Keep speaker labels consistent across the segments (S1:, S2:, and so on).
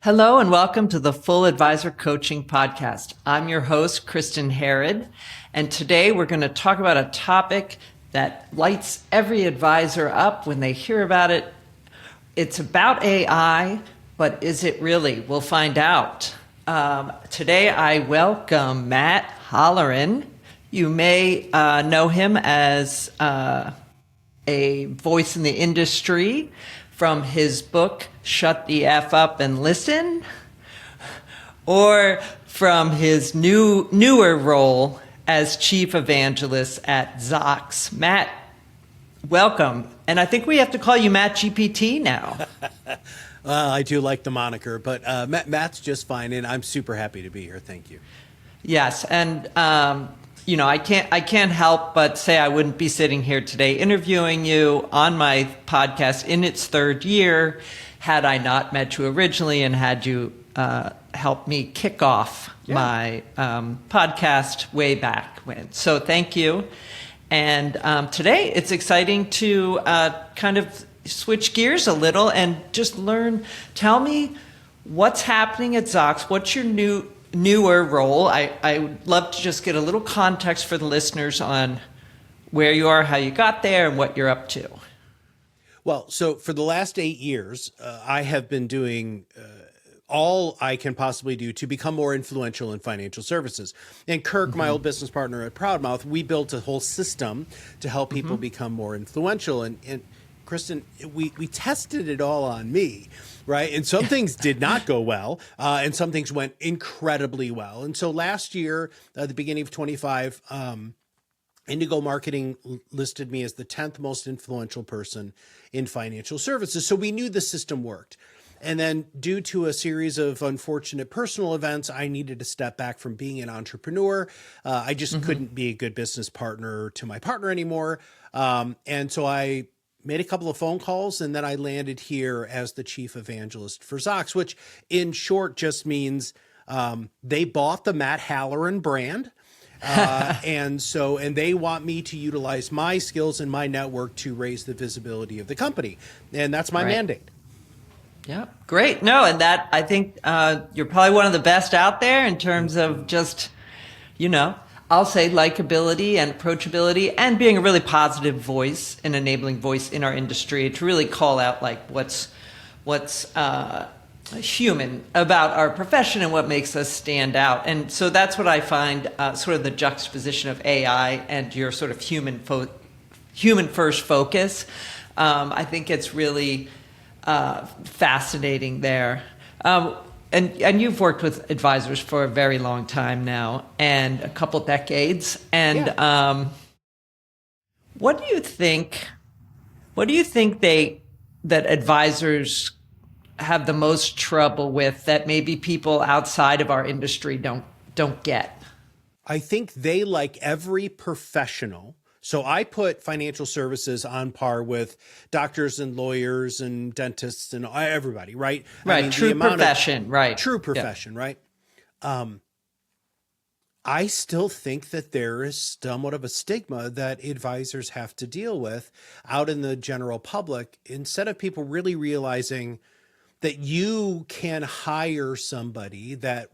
S1: Hello and welcome to the Full Advisor Coaching Podcast. I'm your host, Kristen Herod, and today we're going to talk about a topic that lights every advisor up when they hear about it. It's about AI, but is it really? We'll find out. Today I welcome Matt Halloran. You may know him as a voice in the industry from his book, Shut the F Up and Listen, or from his newer role as Chief Evangelist at Zocks. Matt, welcome. And I think we have to call you Matt GPT now.
S2: Well, I do like the moniker, but Matt's just fine, and I'm super happy to be here. Thank you.
S1: Yes, and I can't help but say I wouldn't be sitting here today interviewing you on my podcast in its third year had I not met you originally and had you help me kick off my podcast way back when. So thank you. And today it's exciting to kind of switch gears a little and just tell me what's happening at Zocks. What's your newer role? I would love to just get a little context for the listeners on where you are, how you got there, and what you're up to.
S2: Well, so for the last 8 years, I have been doing all I can possibly do to become more influential in financial services. And Kirk, my old business partner at Proudmouth, we built a whole system to help people become more influential. And Kristen, we tested it all on me, right? And some things did not go well, and some things went incredibly well. And so last year, at the beginning of 25, Indigo Marketing listed me as the 10th most influential person in financial services. So we knew the system worked. And then due to a series of unfortunate personal events, I needed to step back from being an entrepreneur. I just couldn't be a good business partner to my partner anymore. And so I made a couple of phone calls, and then I landed here as the chief evangelist for Zocks, which in short just means they bought the Matt Halloran brand. And they want me to utilize my skills and my network to raise the visibility of the company. And that's my mandate.
S1: Yeah, great. No, and that, I think you're probably one of the best out there in terms of just, I'll say likability and approachability and being a really positive voice, an enabling voice in our industry to really call out like what's human about our profession and what makes us stand out. And so that's what I find sort of the juxtaposition of AI and your sort of human first focus. I think it's really fascinating there. And you've worked with advisors for a very long time now, and a couple decades. And what do you think? What do you think that advisors have the most trouble with that maybe people outside of our industry don't get?
S2: I think they, like every professional. So I put financial services on par with doctors and lawyers and dentists and everybody, right?
S1: Right.
S2: I mean,
S1: true profession, right?
S2: True profession, right? I still think that there is somewhat of a stigma that advisors have to deal with out in the general public, instead of people really realizing that you can hire somebody that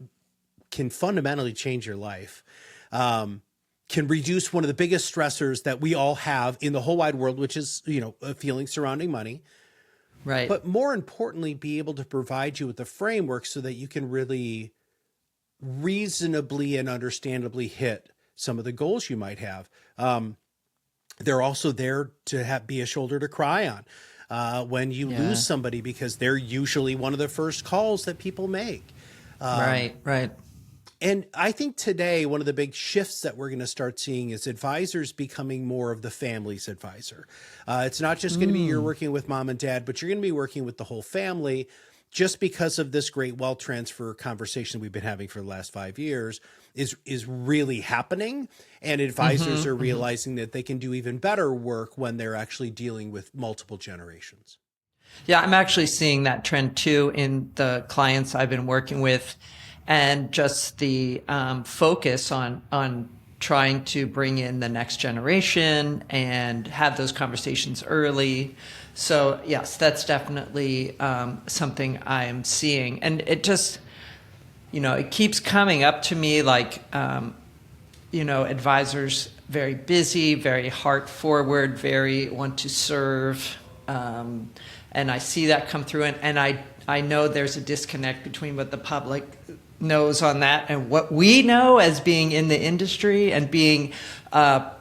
S2: can fundamentally change your life, can reduce one of the biggest stressors that we all have in the whole wide world, which is, a feeling surrounding money.
S1: Right.
S2: But more importantly, be able to provide you with the framework so that you can really reasonably and understandably hit some of the goals you might have. They're also there to be a shoulder to cry on when you lose somebody, because they're usually one of the first calls that people make.
S1: Right.
S2: And I think today, one of the big shifts that we're going to start seeing is advisors becoming more of the family's advisor. It's not just going to be you're working with mom and dad, but you're going to be working with the whole family, just because of this great wealth transfer conversation we've been having for the last 5 years is really happening. And advisors are realizing that they can do even better work when they're actually dealing with multiple generations.
S1: Yeah, I'm actually seeing that trend too in the clients I've been working with, and just the focus on trying to bring in the next generation and have those conversations early. So yes, that's definitely something I am seeing. And it just, it keeps coming up to me like, advisors very busy, very heart forward, very want to serve. And I see that come through. And I know there's a disconnect between what the public knows on that and what we know as being in the industry and being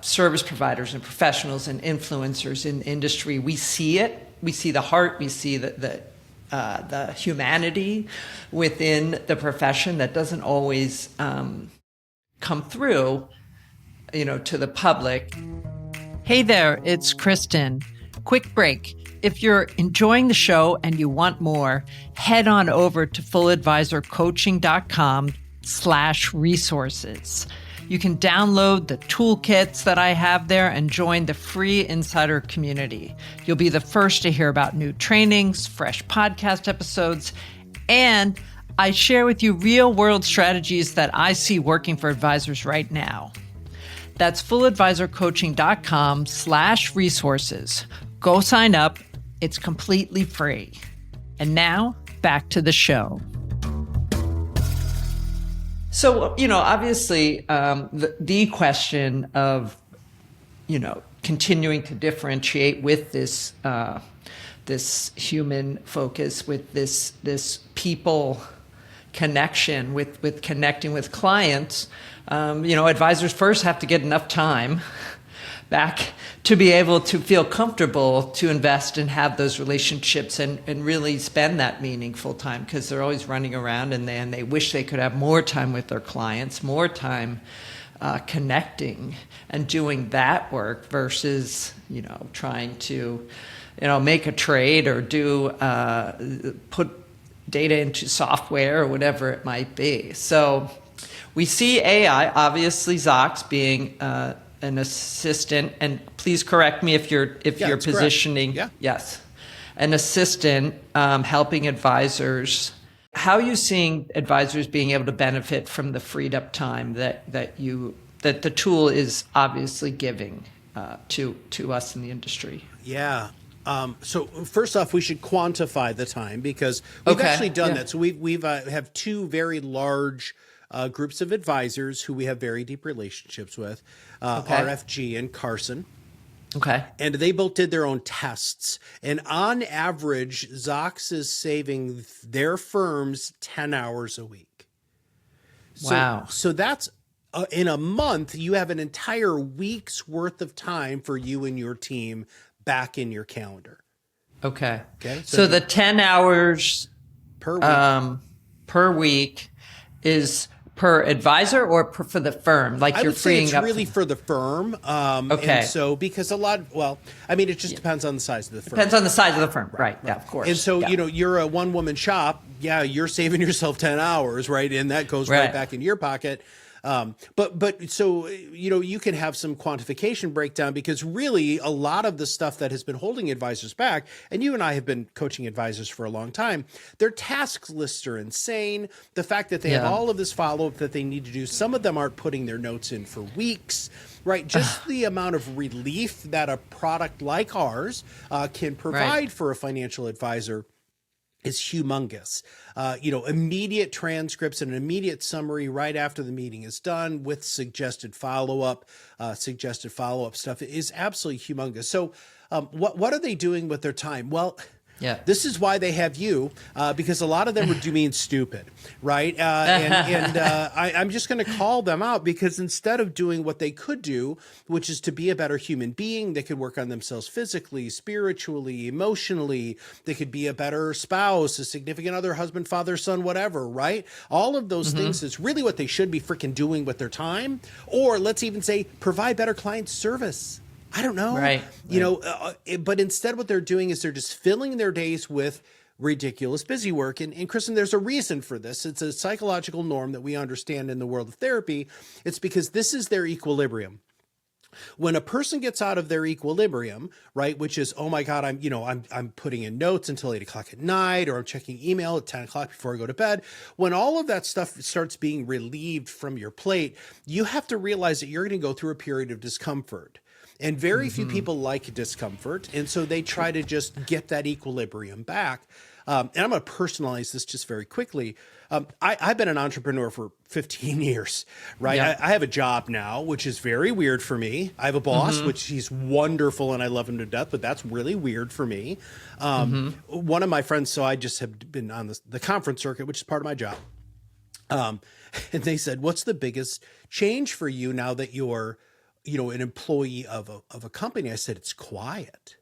S1: service providers and professionals and influencers in the industry. We see it. We see the heart. We see the humanity within the profession that doesn't always come through, to the public. Hey there, it's Kristen. Quick break. If you're enjoying the show and you want more, head on over to fulladvisorcoaching.com/resources. You can download the toolkits that I have there and join the free insider community. You'll be the first to hear about new trainings, fresh podcast episodes, and I share with you real-world strategies that I see working for advisors right now. That's fulladvisorcoaching.com/resources. Go sign up. It's completely free. And now back to the show. So, obviously, the question of, continuing to differentiate with this human focus, with this people connection, with connecting with clients, advisors first have to get enough time back to be able to feel comfortable to invest and have those relationships and really spend that meaningful time, because they're always running around and they wish they could have more time with their clients, more time connecting and doing that work versus, trying to, make a trade or put data into software or whatever it might be. So we see AI, obviously Zocks being an assistant, and please correct me if you're positioning.
S2: Yeah.
S1: Yes, an assistant helping advisors. How are you seeing advisors being able to benefit from the freed up time that the tool is obviously giving to us in the industry?
S2: Yeah. So first off, we should quantify the time, because we've actually done that. So we've have two very large groups of advisors who we have very deep relationships with, RFG and Carson.
S1: Okay.
S2: And they both did their own tests. And on average, Zocks is saving their firms 10 hours a week.
S1: Wow.
S2: So that's in a month, you have an entire week's worth of time for you and your team back in your calendar.
S1: Okay.
S2: So
S1: the 10 hours
S2: per
S1: week is per advisor or for the firm? Like
S2: I
S1: you're
S2: would say
S1: freeing
S2: it's
S1: up
S2: really for the firm. And so because it just depends on the size of the firm.
S1: Depends on the size of the firm. Right. Yeah, of course.
S2: And so, you're a one-woman shop. Yeah, you're saving yourself 10 hours, right? And that goes right back in your pocket. So, you can have some quantification breakdown, because really a lot of the stuff that has been holding advisors back, and you and I have been coaching advisors for a long time, their task lists are insane. The fact that they have all of this follow-up that they need to do, some of them aren't putting their notes in for weeks, right? Just the amount of relief that a product like ours can provide for a financial advisor is humongous. Immediate transcripts and an immediate summary right after the meeting is done with suggested follow-up stuff is absolutely humongous. So what are they doing with their time? Well, this is why they have you, because a lot of them are doing stupid, right? I'm just going to call them out, because instead of doing what they could do, which is to be a better human being, they could work on themselves physically, spiritually, emotionally. They could be a better spouse, a significant other, husband, father, son, whatever, right? All of those things is really what they should be freaking doing with their time. Or let's even say provide better client service. I don't know.
S1: Right.
S2: But instead what they're doing is they're just filling their days with ridiculous busy work. And Kristen, there's a reason for this. It's a psychological norm that we understand in the world of therapy. It's because this is their equilibrium. When a person gets out of their equilibrium, right, which is, oh my God, I'm putting in notes until 8 o'clock at night, or I'm checking email at 10 o'clock before I go to bed. When all of that stuff starts being relieved from your plate, you have to realize that you're going to go through a period of discomfort. And very few people like discomfort. And so they try to just get that equilibrium back. And I'm going to personalize this just very quickly. I've been an entrepreneur for 15 years, right?
S1: Yeah.
S2: I have a job now, which is very weird for me. I have a boss, which he's wonderful and I love him to death, but that's really weird for me. One of my friends, so I just have been on the conference circuit, which is part of my job. And they said, what's the biggest change for you now that you're, an employee of a company? I said, it's quiet.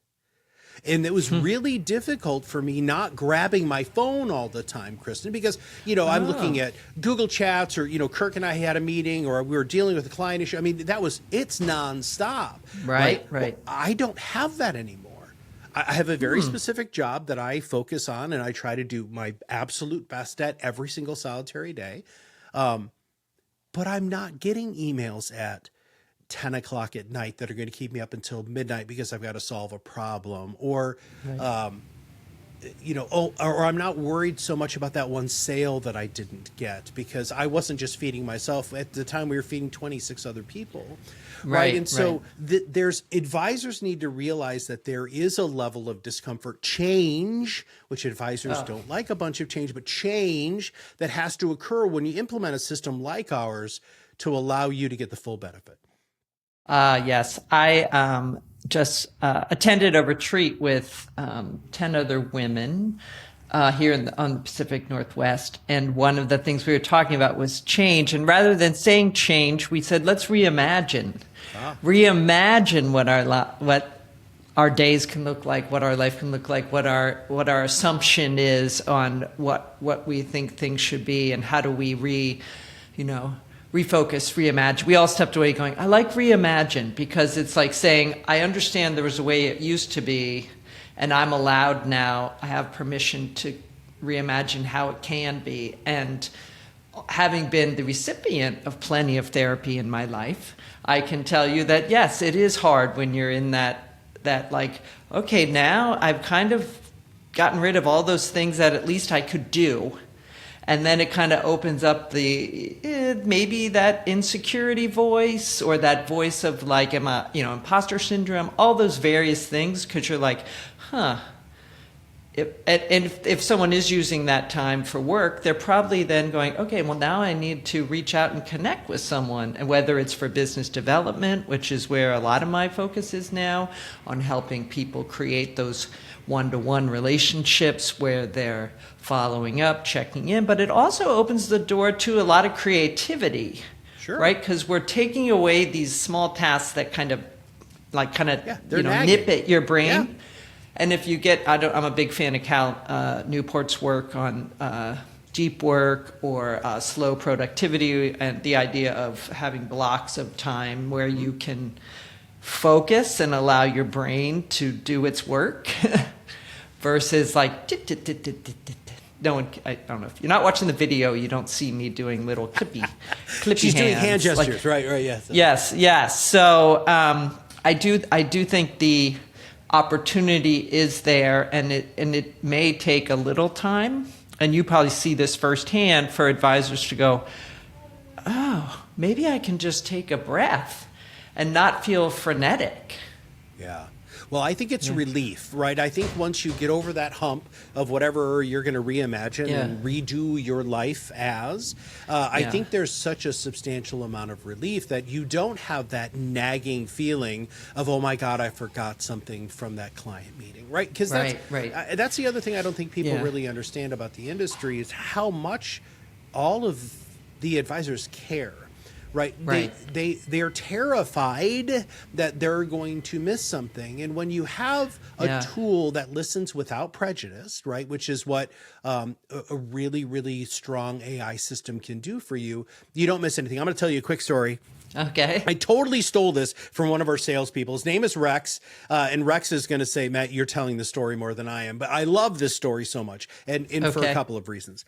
S2: And it was really difficult for me not grabbing my phone all the time, Kristen, because, I'm looking at Google Chats, or, Kirk and I had a meeting, or we were dealing with a client issue. I mean, it's nonstop.
S1: Right.
S2: Well, I don't have that anymore. I have a very specific job that I focus on, and I try to do my absolute best at every single solitary day. But I'm not getting emails at 10 o'clock at night that are going to keep me up until midnight because I've got to solve a problem, or, or I'm not worried so much about that one sale that I didn't get because I wasn't just feeding myself. At the time we were feeding 26 other people. Right. And so there's advisors need to realize that there is a level of discomfort change, which advisors don't like a bunch of change, but change that has to occur when you implement a system like ours to allow you to get the full benefit.
S1: Yes, I just attended a retreat with 10 other women here on the Pacific Northwest. And one of the things we were talking about was change. And rather than saying change, we said, let's reimagine. Reimagine what our days can look like, what our life can look like, what our assumption is on what we think things should be, and how do we refocus, reimagine. We all stepped away going, I like reimagine, because it's like saying, I understand there was a way it used to be, and I'm allowed now, I have permission to reimagine how it can be. And having been the recipient of plenty of therapy in my life, I can tell you that, yes, it is hard when you're in that like, okay, now I've kind of gotten rid of all those things that at least I could do. And then it kind of opens up maybe that insecurity voice, or that voice of like, imposter syndrome, all those various things, because you're like, if someone is using that time for work, they're probably then going, okay, well, now I need to reach out and connect with someone. And whether it's for business development, which is where a lot of my focus is now, on helping people create those one-to-one relationships where they're following up, checking in, but it also opens the door to a lot of creativity, right? Because we're taking away these small tasks that kind of nip at your brain. Yeah. And if you get, I'm a big fan of Cal Newport's work on deep work or slow productivity, and the idea of having blocks of time where you can focus and allow your brain to do its work versus like, no one, I don't know, if you're not watching the video, you don't see me doing little clippy
S2: She's
S1: hands.
S2: doing hand gestures, right,
S1: yes. Yes. So I do think the opportunity is there, and it may take a little time, and you probably see this firsthand, for advisors to go, oh, maybe I can just take a breath and not feel frenetic.
S2: Yeah. Well, I think it's relief, right? I think once you get over that hump of whatever you're going to reimagine and redo your life as, I think there's such a substantial amount of relief that you don't have that nagging feeling of, oh my God, I forgot something from that client meeting, right? Because that's the other thing I don't think people really understand about the industry, is how much all of the advisors care. Right. They're terrified that they're going to miss something. And when you have a tool that listens without prejudice, right, which is what a really, really strong AI system can do for you, you don't miss anything. I'm going to tell you a quick story.
S1: Okay.
S2: I totally stole this from one of our salespeople. His name is Rex. And Rex is going to say, Matt, you're telling the story more than I am. But I love this story so much, and for a couple of reasons.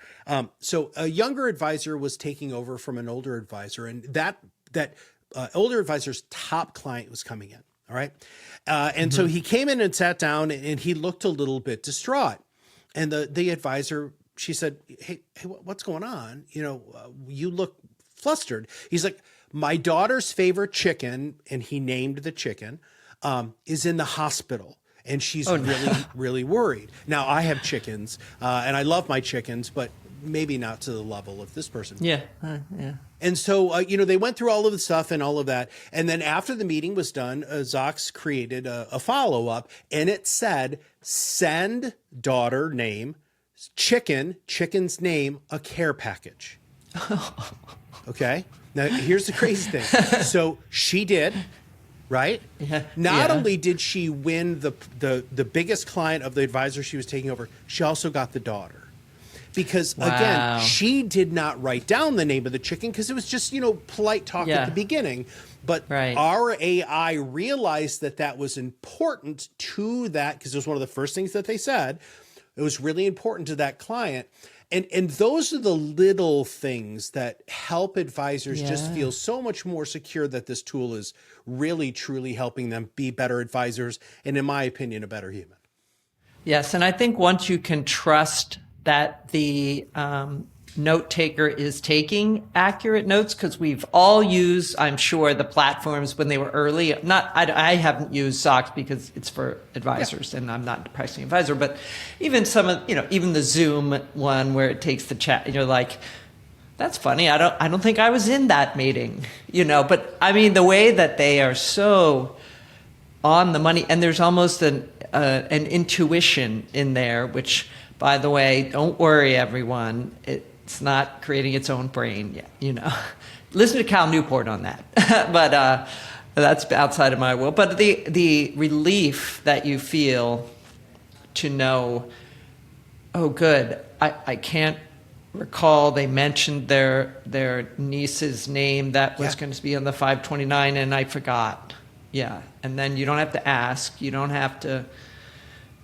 S2: So a younger advisor was taking over from an older advisor, and that older advisor's top client was coming in. All right. And so he came in and sat down, and he looked a little bit distraught. And the advisor, she said, hey, what's going on? You look flustered. He's like, my daughter's favorite chicken, and he named the chicken, is in the hospital. And she's really worried. Now, I have chickens, and I love my chickens, but maybe not to the level of this person.
S1: Yeah.
S2: And so, they went through all of the stuff and all of that. And then after the meeting was done, Zocks created a follow-up, and it said, send daughter name, chicken's name, a care package. Okay. Now, here's the crazy thing. So she did. Right?
S1: Yeah.
S2: Not only did she win the biggest client of the advisor she was taking over, she also got the daughter. Because again, she did not write down the name of the chicken because it was just, polite talk at the beginning. But our AI realized that was important to that, because it was one of the first things that they said. It was really important to that client. And those are the little things that help advisors just feel so much more secure that this tool is really, truly helping them be better advisors and, in my opinion, a better human.
S1: Yes, and I think once you can trust that the note taker is taking accurate notes, because we've all used, I'm sure, the platforms when they were early. I haven't used Zocks because it's for advisors and I'm not a pricing advisor, but even some of, even the Zoom one where it takes the chat, you're like, that's funny. I don't think I was in that meeting, but I mean, the way that they are so on the money, and there's almost an intuition in there, which, by the way, don't worry, everyone. It's not creating its own brain yet, Listen to Cal Newport on that. But that's outside of my world. But the relief that you feel to know, oh, good, I can't recall they mentioned their niece's name that was going to be on the 529 and I forgot. Yeah. And then you don't have to ask. You don't have to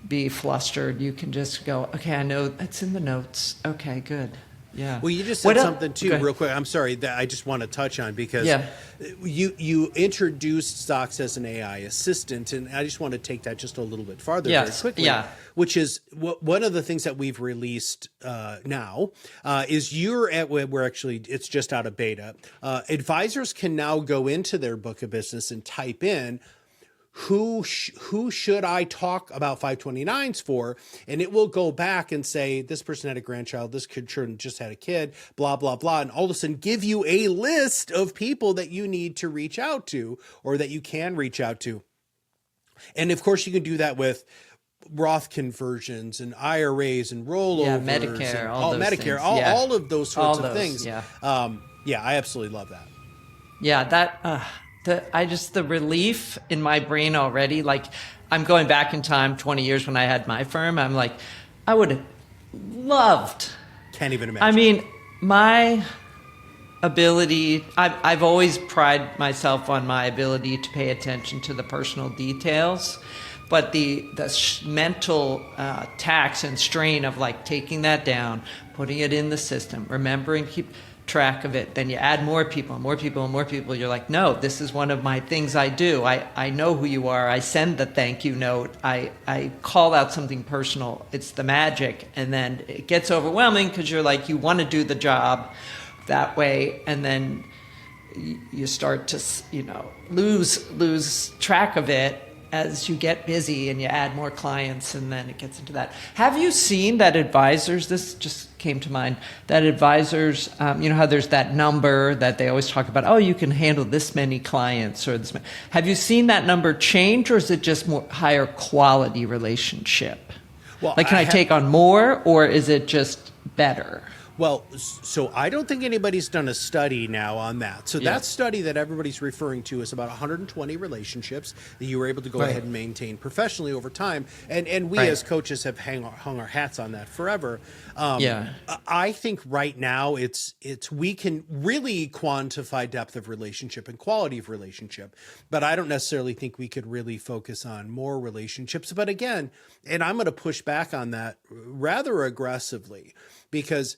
S1: be flustered. You can just go, okay, I know it's in the notes. Okay, good. Yeah.
S2: Well, you just said something too, real quick. I'm sorry that I just want to touch on, because you introduced Zocks as an AI assistant, and I just want to take that just a little bit farther very quickly. Yeah. Which is one of the things that we've released now is we're actually, it's just out of beta. Advisors can now go into their book of business and type in, who should I talk about 529s for? And it will go back and say, this person had a grandchild, this kid just had a kid, blah, blah, blah. And all of a sudden give you a list of people that you need to reach out to, or that you can reach out to. And of course you can do that with Roth conversions and IRAs and rollovers.
S1: Medicare,
S2: and
S1: all those
S2: Medicare,
S1: things.
S2: all of those sorts of things.
S1: Yeah.
S2: I absolutely love that.
S1: Yeah, that... the relief in my brain already, like I'm going back in time 20 years when I had my firm. I'm like, I would have loved.
S2: Can't even imagine.
S1: I mean, my ability, I've always prided myself on my ability to pay attention to the personal details, but the mental tax and strain of like taking that down, putting it in the system, remembering to keep track of it, then you add more people and more people and more people. You're like, no, this is one of my things I do. I know who you are. I send the thank you note. I call out something personal. It's the magic. And then it gets overwhelming because you're like, you want to do the job that way. And then you start to, lose track of it as you get busy and you add more clients, and then it gets into that. Have you seen that advisors, this just came to mind, that advisors, how there's that number that they always talk about, oh, you can handle this many clients or this many. Have you seen that number change, or is it just more higher quality relationship? Well, like, can I take on more, or is it just better?
S2: Well, so I don't think anybody's done a study now on that. So that study that everybody's referring to is about 120 relationships that you were able to go ahead and maintain professionally over time. And we as coaches have hung our hats on that forever. I think right now we can really quantify depth of relationship and quality of relationship, but I don't necessarily think we could really focus on more relationships. But again, and I'm going to push back on that rather aggressively, because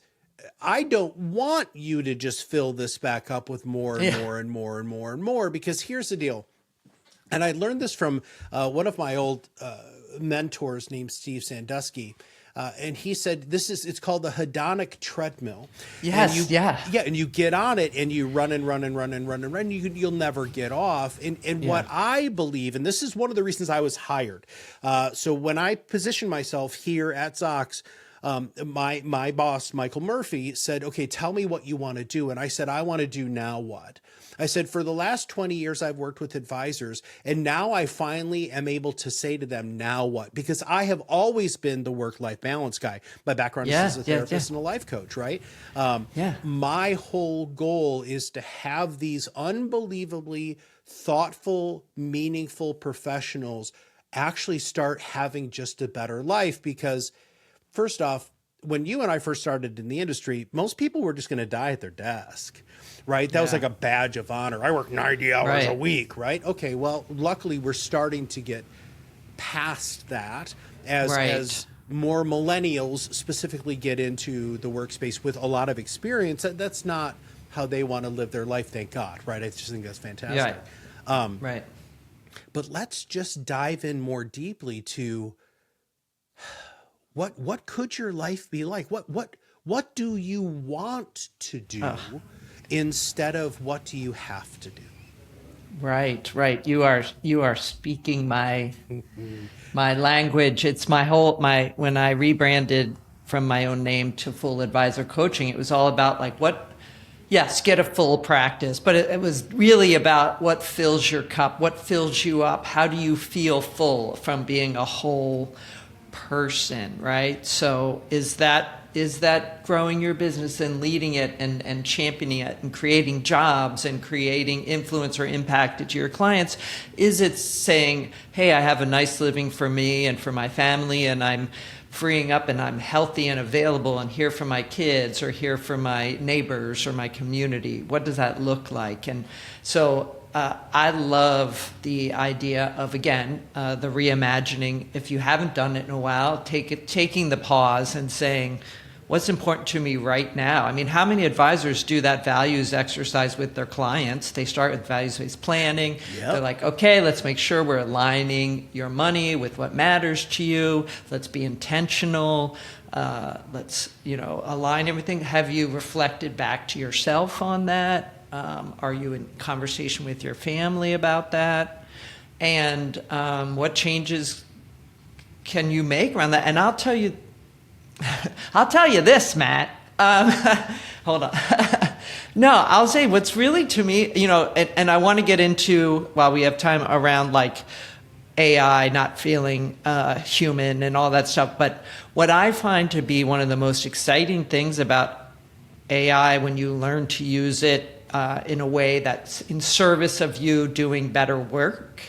S2: I don't want you to just fill this back up with more and more and more and more and more, because here's the deal. And I learned this from one of my old mentors named Steve Sandusky. And he said, it's called the hedonic treadmill.
S1: Yes.
S2: And you get on it and you run and run and run and run and run. You'll never get off. And what I believe, and this is one of the reasons I was hired. So when I positioned myself here at Zocks, my boss, Michael Murphy, said, okay, tell me what you want to do. And I said, I want to do now what? I said, for the last 20 years, I've worked with advisors, and now I finally am able to say to them, now what? Because I have always been the work-life balance guy. My background is as a therapist and a life coach, right? My whole goal is to have these unbelievably thoughtful, meaningful professionals actually start having just a better life. Because first off, when you and I first started in the industry, most people were just going to die at their desk, right? That was like a badge of honor. I work 90 hours a week, right? Okay, well, luckily we're starting to get past that as more millennials specifically get into the workspace with a lot of experience. That's not how they want to live their life, thank God, right? I just think that's fantastic.
S1: Right.
S2: But let's just dive in more deeply to what could your life be like? What do you want to do instead of what do you have to do?
S1: Right. You are speaking my language. It's when I rebranded from my own name to Full Advisor Coaching, it was all about get a full practice, but it was really about what fills your cup, what fills you up, how do you feel full from being a whole person, right? So is that growing your business and leading it and championing it and creating jobs and creating influence or impact to your clients? Is it saying, hey, I have a nice living for me and for my family, and I'm freeing up and I'm healthy and available and here for my kids or here for my neighbors or my community? What does that look like? And so I love the idea of, again, the reimagining. If you haven't done it in a while, taking the pause and saying, what's important to me right now? I mean, how many advisors do that values exercise with their clients? They start with values-based planning. They're like, okay, let's make sure we're aligning your money with what matters to you. Let's be intentional. Let's, align everything. Have you reflected back to yourself on that? Are you in conversation with your family about that? And what changes can you make around that? And I'll tell you this, Matt. Hold on. No, I'll say what's really to me, and I want to get into, while we have time, around AI not feeling human and all that stuff. But what I find to be one of the most exciting things about AI, when you learn to use it in a way that's in service of you doing better work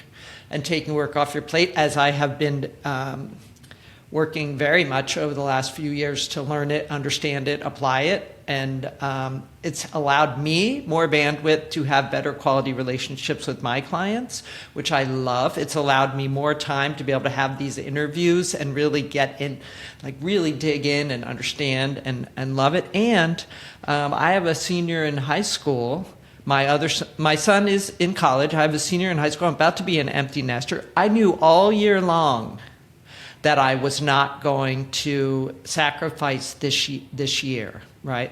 S1: and taking work off your plate, as I have been working very much over the last few years to learn it, understand it, apply it. And it's allowed me more bandwidth to have better quality relationships with my clients, which I love. It's allowed me more time to be able to have these interviews and really get in, really dig in and understand and love it. And I have a senior in high school. My son is in college. I have a senior in high school. I'm about to be an empty nester. I knew all year long that I was not going to sacrifice this year, right?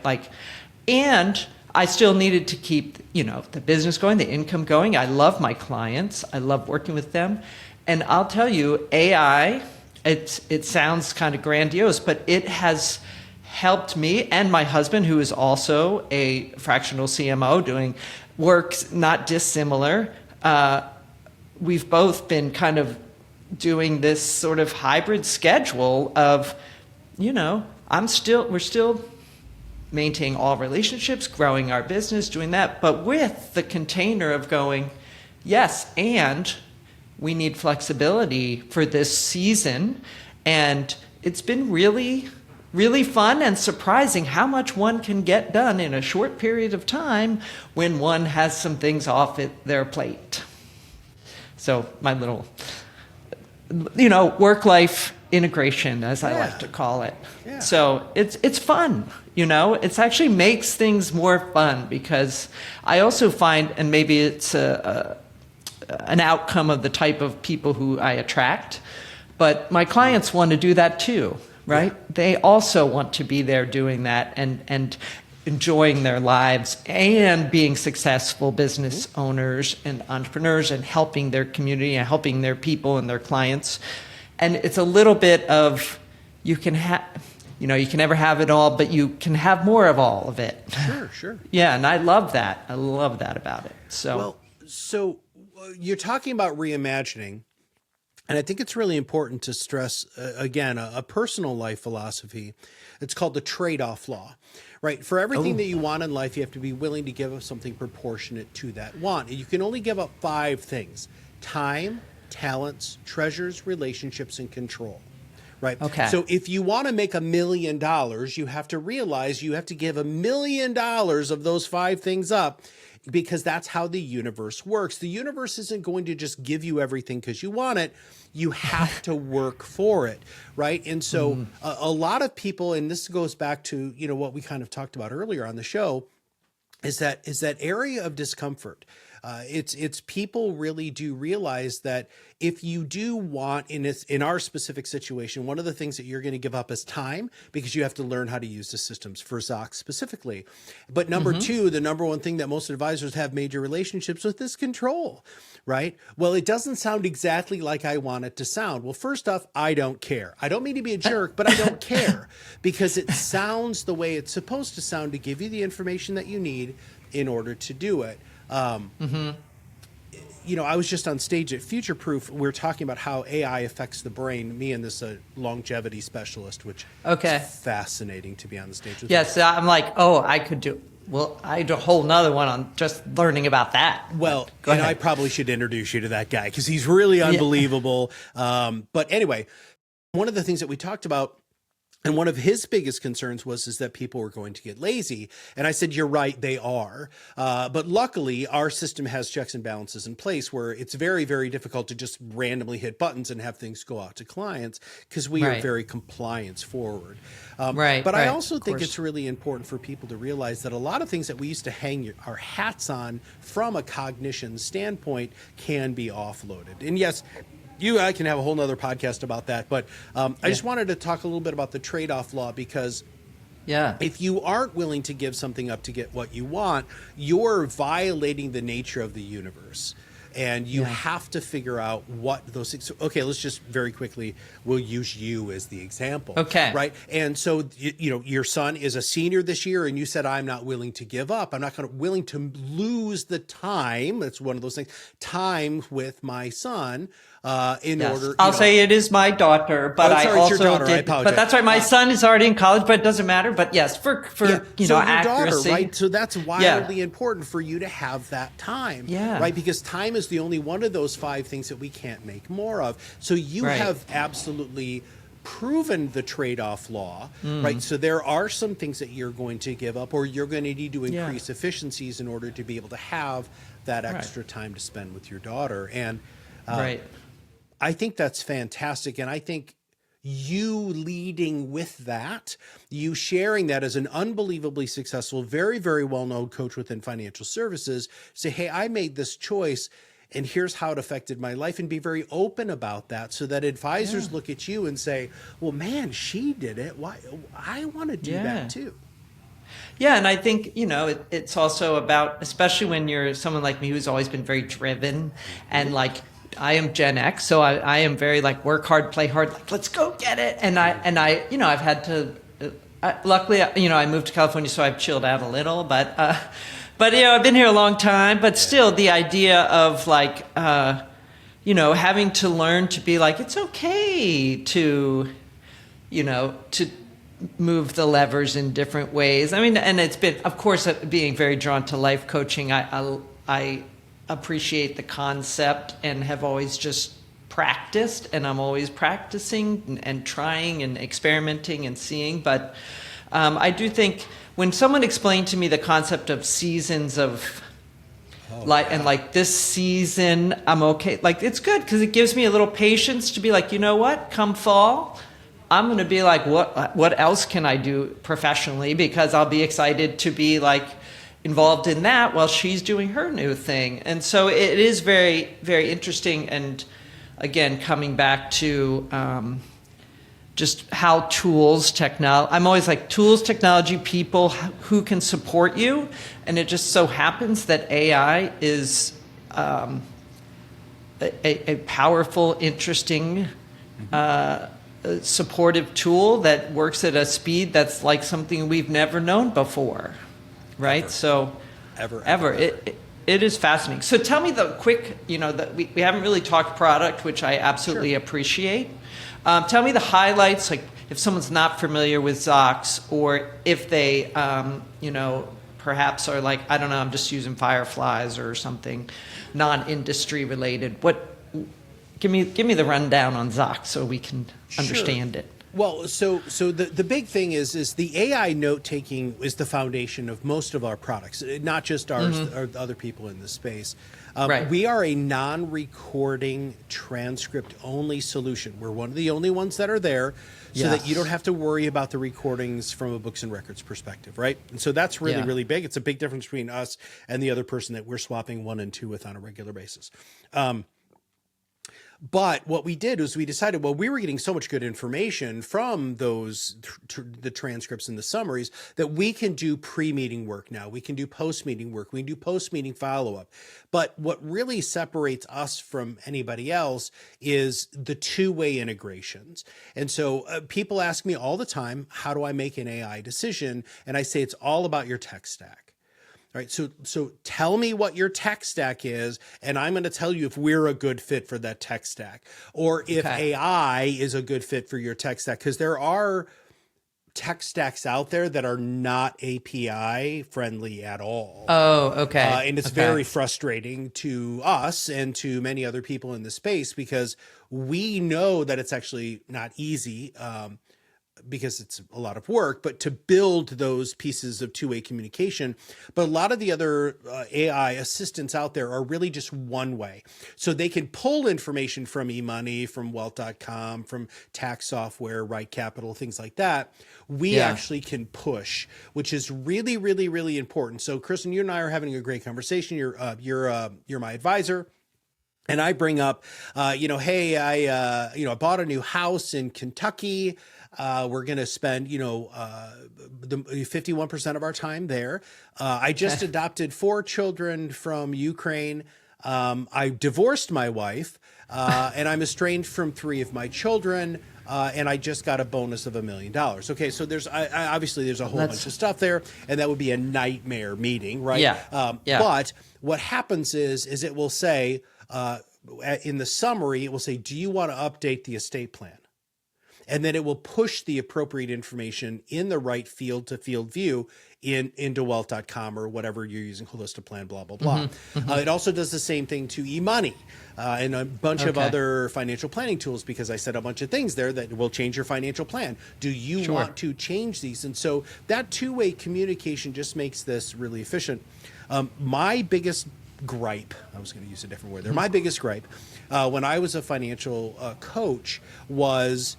S1: And I still needed to keep, the business going, the income going. I love my clients. I love working with them. And I'll tell you, AI, it sounds kind of grandiose, but it has helped me and my husband, who is also a fractional CMO doing work not dissimilar. We've both been kind of doing this sort of hybrid schedule of, we're still maintaining all relationships, growing our business, doing that, but with the container of going, yes, and we need flexibility for this season. And it's been really, really fun and surprising how much one can get done in a short period of time when one has some things off their plate. So my little, work life integration, as I like to call it.
S2: Yeah.
S1: So it's fun, it actually makes things more fun, because I also find, and maybe it's an outcome of the type of people who I attract, but my clients want to do that too, right? Yeah. They also want to be there doing that and enjoying their lives and being successful business owners and entrepreneurs and helping their community and helping their people and their clients. And it's a little bit of, you can never have it all, but you can have more of all of it.
S2: Sure.
S1: Yeah, and I love that. I love that about it. So
S2: you're talking about reimagining, and I think it's really important to stress, again, a personal life philosophy. It's called the trade-off law, right? For everything that you want in life, you have to be willing to give up something proportionate to that want. You can only give up 5 things: time, talents, treasures, relationships, and control. Right.
S1: Okay.
S2: So if you want to make $1 million, you have to realize you have to give $1 million of those 5 things up, because that's how the universe works. The universe isn't going to just give you everything because you want it. You have to work for it. Right. And so a lot of people, and this goes back to, what we kind of talked about earlier on the show, is that area of discomfort. It's people really do realize that if you do want, in our specific situation, one of the things that you're going to give up is time, because you have to learn how to use the systems for Zocks specifically. But number 2, the number one thing that most advisors have major relationships with is control, right? Well, it doesn't sound exactly like I want it to sound. Well, first off, I don't care. I don't mean to be a jerk, but I don't care, because it sounds the way it's supposed to sound to give you the information that you need in order to do it. I was just on stage at Future Proof. We were talking about how AI affects the brain, me and this longevity specialist, which is fascinating to be on the stage with.
S1: Yes, I'm like, I could do. Well, I do a whole nother one on just learning about that.
S2: Well, and I probably should introduce you to that guy, because he's really unbelievable. But anyway, one of the things that we talked about, and one of his biggest concerns is that people were going to get lazy. And I said, you're right, they are. But luckily, our system has checks and balances in place where it's very, very difficult to just randomly hit buttons and have things go out to clients, because we are very compliance forward. But I also think it's really important for people to realize that a lot of things that we used to hang our hats on from a cognition standpoint can be offloaded. And yes, I can have a whole nother podcast about that. But I just wanted to talk a little bit about the trade-off law, because if you aren't willing to give something up to get what you want, you're violating the nature of the universe. And you have to figure out what those things. Okay, let's just very quickly, we'll use you as the example.
S1: Okay.
S2: Right. And so, your son is a senior this year, and you said, I'm not willing to give up. I'm not willing to lose the time. That's one of those things. Time with my son. I'll
S1: say it is my daughter, but I also
S2: it's your daughter.
S1: did.
S2: I apologize.
S1: But that's right. My son is already in college, but it doesn't matter. But yes, for
S2: so your
S1: accuracy,
S2: daughter, right? So that's wildly important for you to have that time, right? Because time is the only one of those 5 things that we can't make more of. So you have absolutely proven the trade-off law, right? So there are some things that you're going to give up, or you're going to need to increase efficiencies in order to be able to have that extra time to spend with your daughter. And I think that's fantastic. And I think you leading with that, you sharing that as an unbelievably successful, very, very well-known coach within financial services, say, hey, I made this choice, and here's how it affected my life, and be very open about that, so that advisors look at you and say, well, man, she did it. Why? I want to do that too.
S1: Yeah, and I think, it's also about, especially when you're someone like me who's always been very driven, and like, I am Gen X, so I am very like work hard, play hard, like let's go get it. And I I've had to. Luckily, I moved to California, so I've chilled out a little. But I've been here a long time. But still, the idea of like having to learn to be like, it's okay to to move the levers in different ways. I mean, and it's been, of course, being very drawn to life coaching. I appreciate the concept and have always just practiced, and I'm always practicing and trying and experimenting and seeing. But I do think when someone explained to me the concept of seasons of like this season, I'm okay. Like, it's good because it gives me a little patience to be like, you know what, come fall, I'm going to be like, what else can I do professionally? Because I'll be excited to be like involved in that while she's doing her new thing. And so it is very, very interesting. And again, coming back to just how I'm always like tools, technology, people who can support you. And it just so happens that AI is a powerful, interesting, supportive tool that works at a speed that's like something we've never known before, right?
S2: Ever.
S1: So
S2: Ever.
S1: It is fascinating. So tell me the quick, we haven't really talked product, which I absolutely appreciate. Tell me the highlights, like if someone's not familiar with Zocks, or if they, perhaps are like, I don't know, I'm just using Fireflies or something non-industry related. Give me the rundown on Zocks so we can understand it.
S2: Well, so the big thing is the AI note taking is the foundation of most of our products, not just ours, or other people in the space.
S1: Right.
S2: We are a non-recording transcript only solution. We're one of the only ones that are there, so that you don't have to worry about the recordings from a books and records perspective, right? And so that's really, really big. It's a big difference between us and the other person that we're swapping 1 and 2 with on a regular basis. But what we did was we decided, well, we were getting so much good information from those, the transcripts and the summaries, that we can do pre-meeting work now. We can do post-meeting work. We can do post-meeting follow-up. But what really separates us from anybody else is the two-way integrations. And so people ask me all the time, how do I make an AI decision? And I say, it's all about your tech stack. All right, so tell me what your tech stack is, and I'm going to tell you if we're a good fit for that tech stack, or if AI is a good fit for your tech stack, because there are tech stacks out there that are not API friendly at all.
S1: Oh, okay.
S2: And it's very frustrating to us and to many other people in the space, because we know that it's actually not easy, because it's a lot of work, but to build those pieces of two-way communication. But a lot of the other AI assistants out there are really just one way. So they can pull information from eMoney, from wealth.com, from tax software, Right Capital, things like that. We actually can push, which is really, really, really important. So Kristen, you and I are having a great conversation. You're my advisor. And I bring up, hey, I bought a new house in Kentucky. We're going to spend, the 51% of our time there. I just adopted 4 children from Ukraine. I divorced my wife, and I'm estranged from 3 of my children. And I just got a bonus of $1 million. Okay, so obviously there's a whole bunch of stuff there, and that would be a nightmare meeting, right?
S1: Yeah.
S2: But what happens is it will say, in the summary, it will say, do you want to update the estate plan? And then it will push the appropriate information in the right field to field view into wealth.com or whatever you're using, Holistic Plan, blah, blah, blah. It also does the same thing to eMoney and a bunch of other financial planning tools, because I said a bunch of things there that will change your financial plan. Do you want to change these? And so that two-way communication just makes this really efficient. My biggest gripe, I was going to use a different word there. My biggest gripe when I was a financial coach was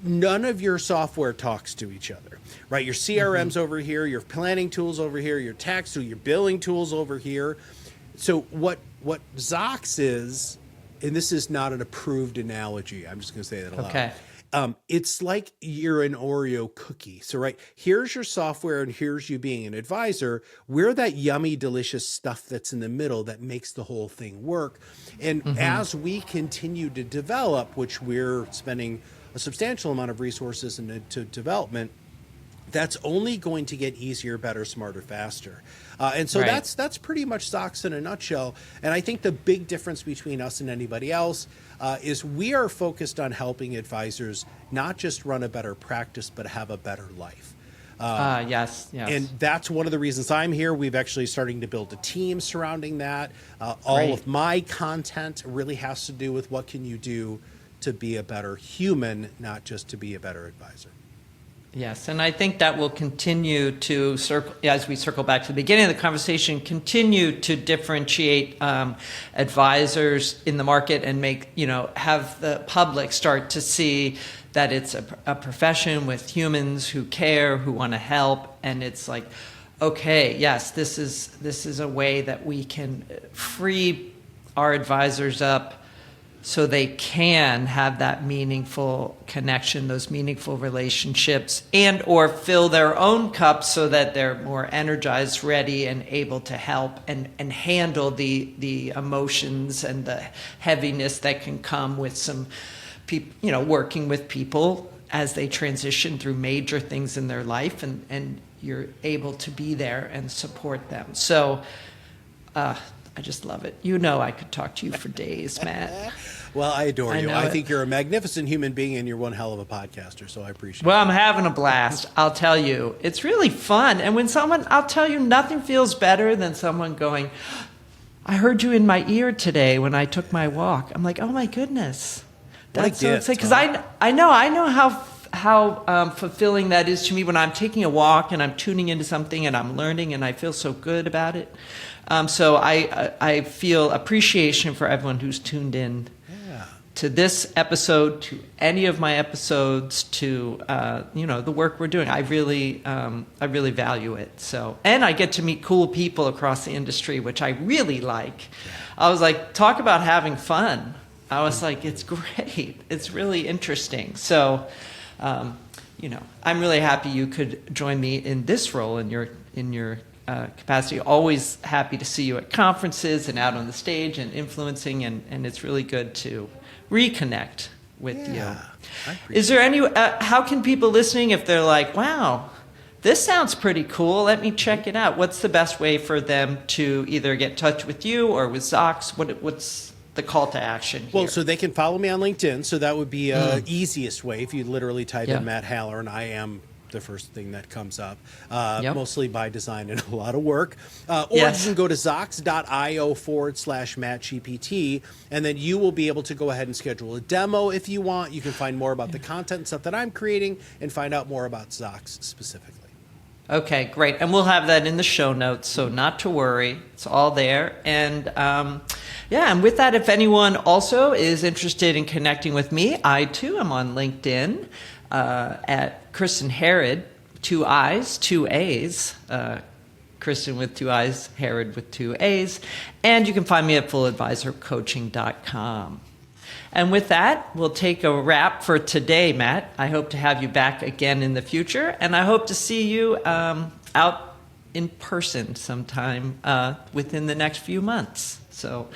S2: none of your software talks to each other, right? Your CRM's over here, your planning tools over here, your tax tool, your billing tools over here. So what Zocks is, and this is not an approved analogy, I'm just going to say that aloud. It's like you're an Oreo cookie. So, right, here's your software and here's you being an advisor. We're that yummy, delicious stuff that's in the middle that makes the whole thing work. And as we continue to develop, which we're spending a substantial amount of resources into development, that's only going to get easier, better, smarter, faster. And so that's pretty much Zocks in a nutshell. And I think the big difference between us and anybody else is we are focused on helping advisors not just run a better practice, but have a better life.
S1: Yes.
S2: And that's one of the reasons I'm here. We've actually starting to build a team surrounding that. All of my content really has to do with what can you do to be a better human, not just to be a better advisor.
S1: Yes, and I think that will continue to circle, as we circle back to the beginning of the conversation, continue to differentiate advisors in the market and have the public start to see that it's a profession with humans who care, who want to help, and it's like, okay, yes, this is a way that we can free our advisors up so they can have that meaningful connection, those meaningful relationships, and or fill their own cups so that they're more energized, ready, and able to help and handle the emotions and the heaviness that can come with some people, working with people as they transition through major things in their life, and you're able to be there and support them. So I just love it. I could talk to you for days, Matt.
S2: Well, I adore you. I
S1: it.
S2: think you're a magnificent human being, and you're one hell of a podcaster, so I appreciate it.
S1: Well, I'm having a blast. I'll tell you. It's really fun. And when I'll tell you, nothing feels better than someone going, I heard you in my ear today when I took my walk. I'm like, oh my goodness. That's so exciting. Because I know how fulfilling that is to me when I'm taking a walk and I'm tuning into something and I'm learning and I feel so good about it. So I feel appreciation for everyone who's tuned in to this episode, to any of my episodes, to the work we're doing. I really value it. So, and I get to meet cool people across the industry, which I really like. I was like, talk about having fun. I was like, it's great. It's really interesting. So, I'm really happy you could join me in this role in your capacity. Always happy to see you at conferences and out on the stage and influencing, and it's really good to reconnect with you. Is there how can people listening, if they're like, wow, this sounds pretty cool, let me check it out, what's the best way for them to either get in touch with you or with Zocks? What's the call to action here?
S2: Well, so they can follow me on LinkedIn, so that would be easiest way. If you literally type in Matt Halloran, I am the first thing that comes up, mostly by design and a lot of work. Or you can go to zocks.io/MattGPT, and then you will be able to go ahead and schedule a demo if you want. You can find more about the content and stuff that I'm creating and find out more about Zocks specifically.
S1: Okay, great. And we'll have that in the show notes, so not to worry. It's all there. And and with that, if anyone also is interested in connecting with me, I too am on LinkedIn at Kristen Herod, 2 I's, 2 A's. Kristen with 2 I's, Herod with 2 A's. And you can find me at fulladvisorcoaching.com. And with that, we'll take a wrap for today, Matt. I hope to have you back again in the future, and I hope to see you out in person sometime within the next few months. So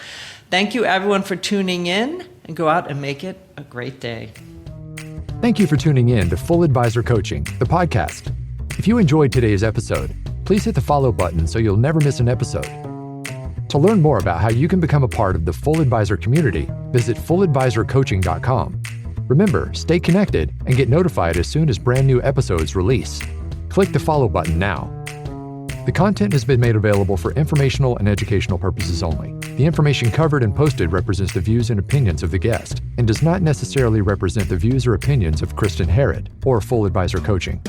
S1: thank you, everyone, for tuning in, and go out and make it a great day.
S3: Thank you for tuning in to Full Advisor Coaching, the podcast. If you enjoyed today's episode, please hit the follow button so you'll never miss an episode. To learn more about how you can become a part of the Full Advisor community, visit fulladvisorcoaching.com. Remember, stay connected and get notified as soon as brand new episodes release. Click the follow button now. The content has been made available for informational and educational purposes only. The information covered and posted represents the views and opinions of the guest and does not necessarily represent the views or opinions of Kristen Herod or Full Advisor Coaching.